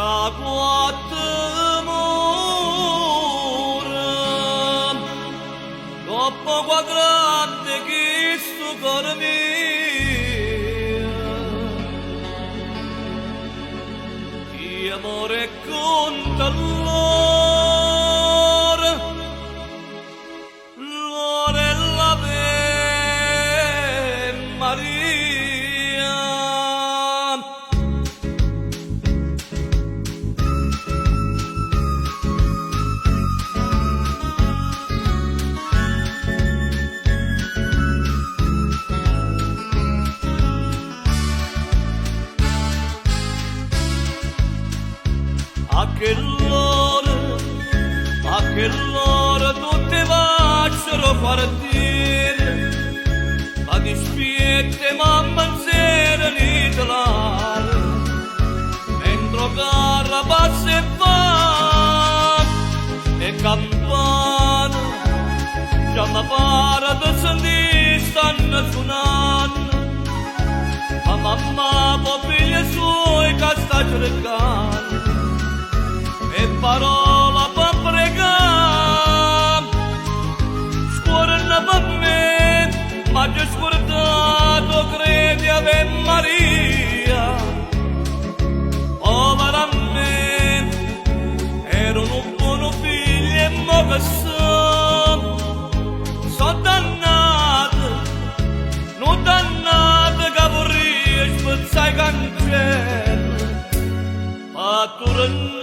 fra quattro mura, troppo quadrante che sto cuore mio, che amore conta l'ora, l'ora e l'Ave Maria. A che l'ora tutte facciano partire, ma dispiette mamma in sera l'Italia, mentre carra passa e va, e campana, già mi pare di sentire stanno suonando, ma mamma può figli suoi che sta cercando, e parola per pregare, scuorna per me, ma già scordato credi Ave Maria. Povera me, ero un buono figlio e mo che so dannato, non dannato che vorrei spezzare i cancelli, ma tornare.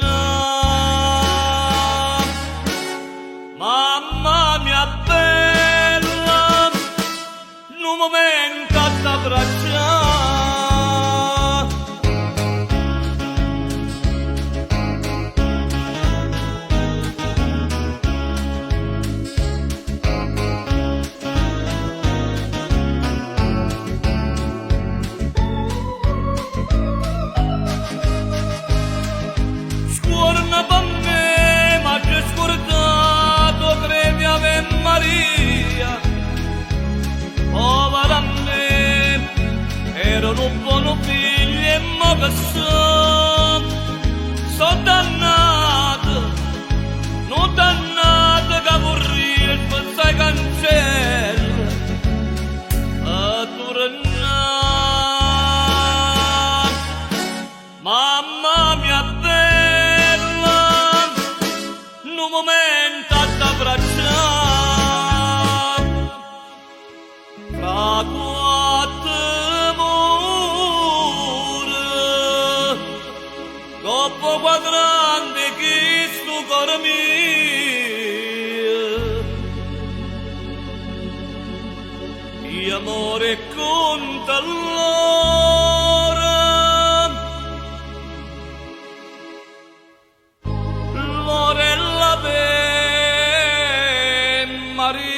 Mamma mia bella, un momento a t'abbracciare. Scuorna per me, ma già scordato credi Ave Maria. Povera me, ero un buono figlio e mo che so dannato, non dannato che vorrei spezzare i cancelli, a tornare. Mamma mia bella, un momento a t'abbracciare, fra quattro mura, troppo quadrante che sto cuore mio, di amore conta l'ora, l'ora e l'Ave Maria.